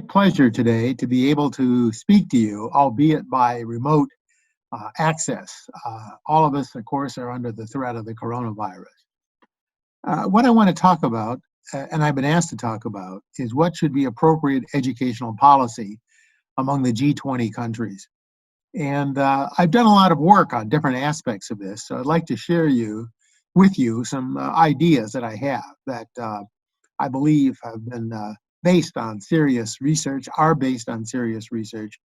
Pleasure today to be able to speak to you, albeit by remote access. All of us, of course, are under the threat of the coronavirus. What I want to talk about, and I've been asked to talk about, is what should be appropriate educational policy among the G20 countries. And I've done a lot of work on different aspects of this, so I'd like to share with you some ideas that I have that I believe have been based on serious research, are based on serious research,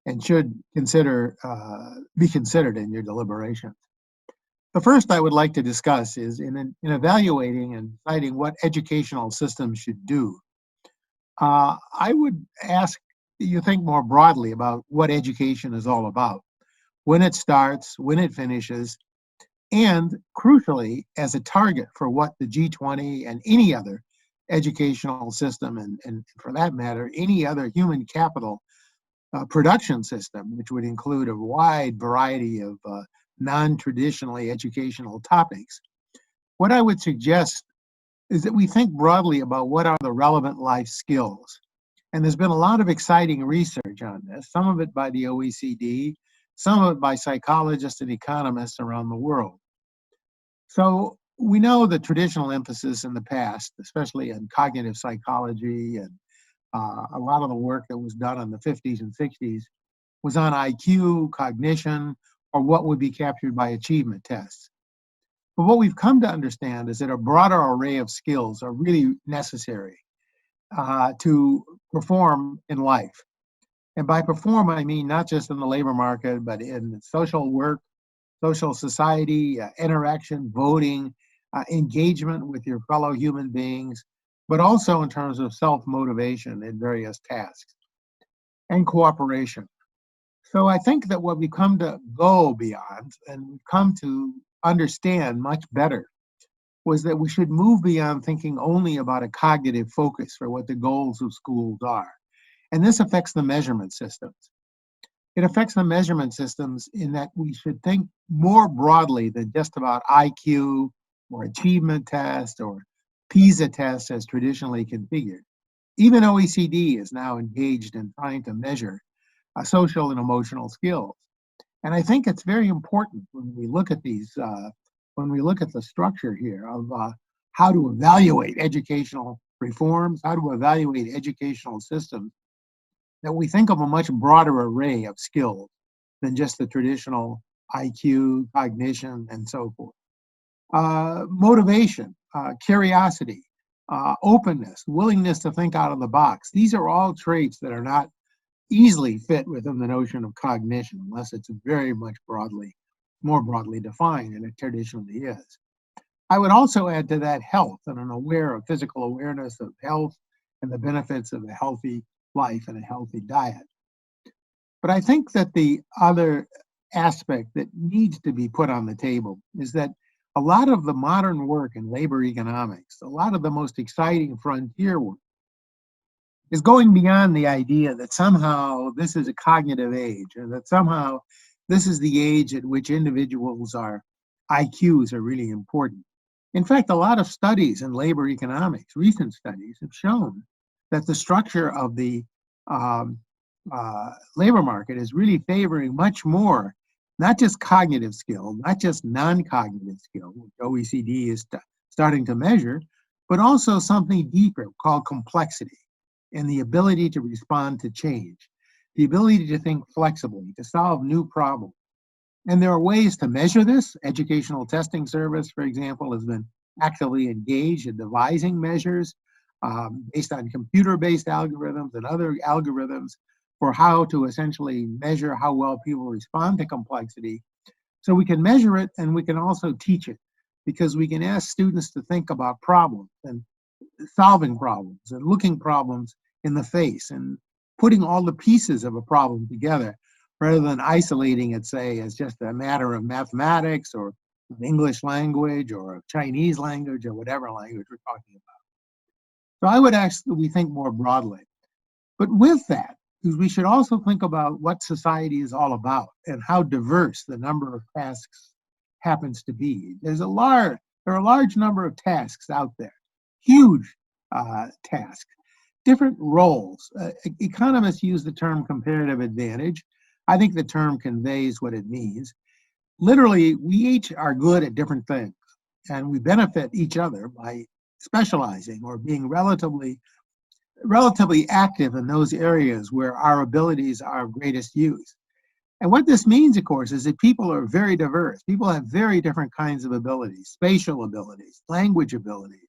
and should be considered in your deliberations. The first I would like to discuss is in evaluating and deciding what educational systems should do. I would ask you think more broadly about what education is all about, when it starts, when it finishes, and crucially, as a target for what the G20 and any other educational system, and for that matter, any other human capital production system, which would include a wide variety of non-traditionally educational topics. What I would suggest is that we think broadly about what are the relevant life skills. And there's been a lot of exciting research on this, some of it by the OECD, some of it by psychologists and economists around the world. So we know the traditional emphasis in the past, especially in cognitive psychology and a lot of the work that was done in the 50s and 60s was on IQ, cognition, or what would be captured by achievement tests. But what we've come to understand is that a broader array of skills are really necessary to perform in life. And by perform, I mean not just in the labor market, but in social work, social society, interaction, voting, engagement with your fellow human beings, but also in terms of self-motivation in various tasks and cooperation. So I think that what we've come to go beyond and we've come to understand much better was that we should move beyond thinking only about a cognitive focus for what the goals of schools are. And this affects the measurement systems. It affects the measurement systems in that we should think more broadly than just about IQ or achievement tests or PISA tests as traditionally configured. Even OECD is now engaged in trying to measure social and emotional skills. And I think it's very important when we look at when we look at the structure here of how to evaluate educational reforms, how to evaluate educational systems, that we think of a much broader array of skills than just the traditional IQ, cognition, and so forth. Motivation, curiosity, openness, willingness to think out of the box. These are all traits that are not easily fit within the notion of cognition unless it's very much more broadly defined than it traditionally is. I would also add to that health and physical awareness of health and the benefits of a healthy life and a healthy diet. But I think that the other aspect that needs to be put on the table is that a lot of the modern work in labor economics, a lot of the most exciting frontier work, is going beyond the idea that somehow this is a cognitive age, or that somehow this is the age at which individuals' IQs are really important. In fact, a lot of studies in labor economics, recent studies, have shown that the structure of the um, labor market is really favoring much more, not just cognitive skill, not just non-cognitive skill, which OECD is starting to measure, but also something deeper called complexity and the ability to respond to change, the ability to think flexibly, to solve new problems. And there are ways to measure this. Educational Testing Service, for example, has been actively engaged in devising measures based on computer-based algorithms and other algorithms for how to essentially measure how well people respond to complexity. So we can measure it and we can also teach it because we can ask students to think about problems and solving problems and looking problems in the face and putting all the pieces of a problem together rather than isolating it, say, as just a matter of mathematics or English language or Chinese language or whatever language we're talking about. So I would ask that we think more broadly. But with that, we should also think about what society is all about and how diverse the number of tasks happens to be. There are a large number of tasks out there, huge tasks. different roles. Economists use the term comparative advantage. I think the term conveys what it means. Literally, we each are good at different things, and we benefit each other by specializing or being relatively active in those areas where our abilities are of greatest use. And what this means, of course, is that people are very diverse. People have very different kinds of abilities, spatial abilities, language abilities,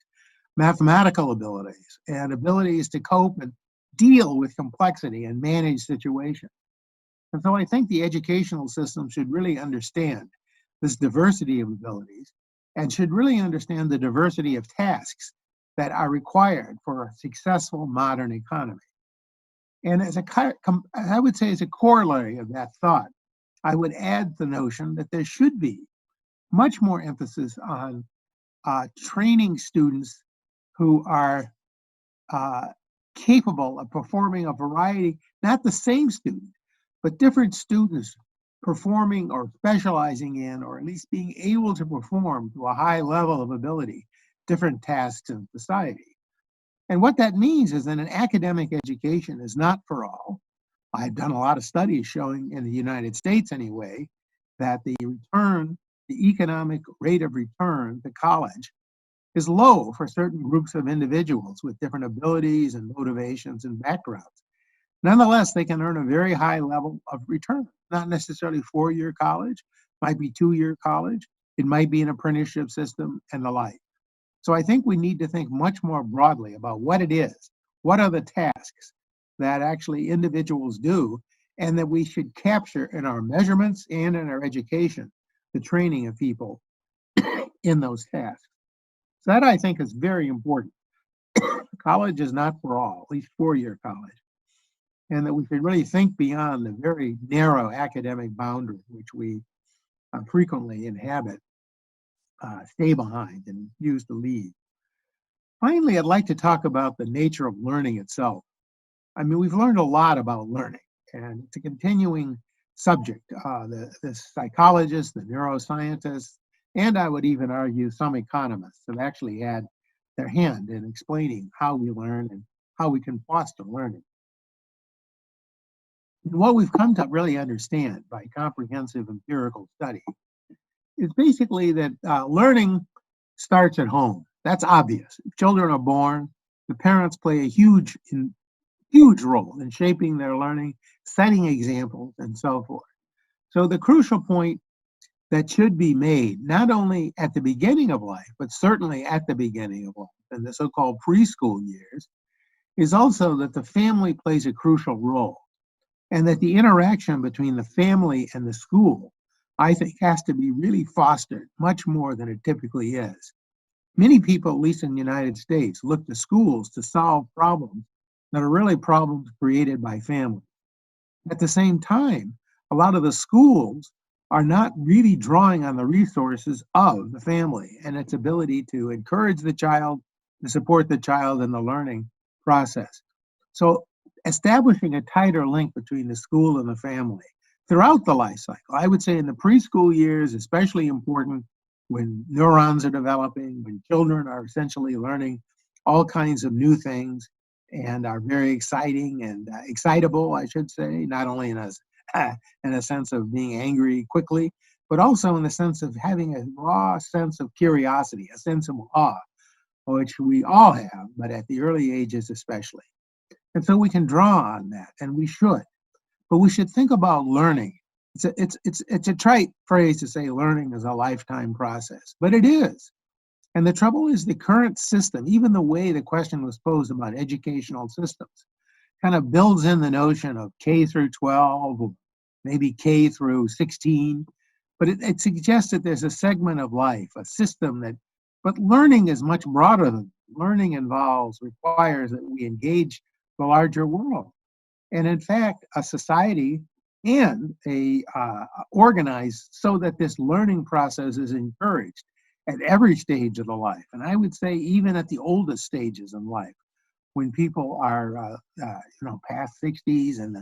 mathematical abilities, and abilities to cope and deal with complexity and manage situations. And so I think the educational system should really understand this diversity of abilities and should really understand the diversity of tasks that are required for a successful modern economy. And I would say as a corollary of that thought, I would add the notion that there should be much more emphasis on training students who are uh, capable of performing a variety, not the same student, but different students performing or specializing in, or at least being able to perform to a high level of ability, different tasks in society. And what that means is that an academic education is not for all. I've done a lot of studies showing in the United States anyway, that the economic rate of return to college is low for certain groups of individuals with different abilities and motivations and backgrounds. Nonetheless, they can earn a very high level of return, not necessarily 4-year college, might be 2-year college, it might be an apprenticeship system and the like. So I think we need to think much more broadly about what it is, what are the tasks that actually individuals do, and that we should capture in our measurements and in our education, the training of people in those tasks. So that I think is very important. College is not for all, at least 4-year college, and that we should really think beyond the very narrow academic boundary which we frequently inhabit, stay behind, and use to lead. Finally, I'd like to talk about the nature of learning itself. I mean, we've learned a lot about learning, and it's a continuing subject. The psychologists, the neuroscientists, and I would even argue some economists have actually had their hand in explaining how we learn and how we can foster learning. And what we've come to really understand by comprehensive empirical study is basically that learning starts at home. That's obvious. If children are born, the parents play a huge role in shaping their learning, setting examples, and so forth. So the crucial point that should be made, not only at the beginning of life, but certainly at the beginning of life, in the so-called preschool years, is also that the family plays a crucial role, and that the interaction between the family and the school, I think, has to be really fostered much more than it typically is. Many people, at least in the United States, look to schools to solve problems that are really problems created by families. At the same time, a lot of the schools are not really drawing on the resources of the family and its ability to encourage the child, to support the child in the learning process. So establishing a tighter link between the school and the family throughout the life cycle, I would say in the preschool years, especially important when neurons are developing, when children are essentially learning all kinds of new things and are very exciting and excitable, I should say, not only in a sense of being angry quickly, but also in the sense of having a raw sense of curiosity, a sense of awe, which we all have, but at the early ages especially. And so we can draw on that, and we should. But we should think about learning. It's a trite phrase to say learning is a lifetime process, but it is. And the trouble is the current system, even the way the question was posed about educational systems, kind of builds in the notion of K through 12, or maybe K through 16. But it suggests that there's a segment of life, a system that, but learning is much broader than learning requires that we engage the larger world. And in fact, a society and a organized so that this learning process is encouraged at every stage of the life. And I would say even at the oldest stages in life, when people are, past 60s, and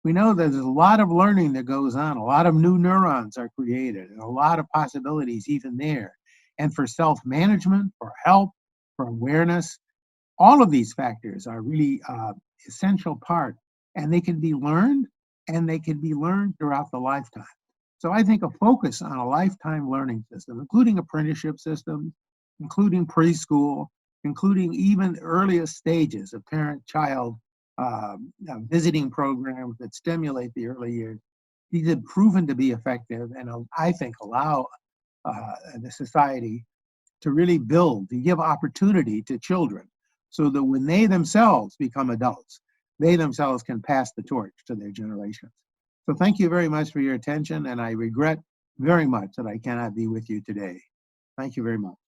we know there's a lot of learning that goes on, a lot of new neurons are created, and a lot of possibilities even there. And for self-management, for help, for awareness, All of these factors are really essential part, and they can be learned, and they can be learned throughout the lifetime. So I think a focus on a lifetime learning system, including apprenticeship systems, including preschool, including even earliest stages of parent-child visiting programs that stimulate the early years, these have proven to be effective and I think allow the society to really build, to give opportunity to children so that when they themselves become adults, they themselves can pass the torch to their generations. So thank you very much for your attention, and I regret very much that I cannot be with you today. Thank you very much.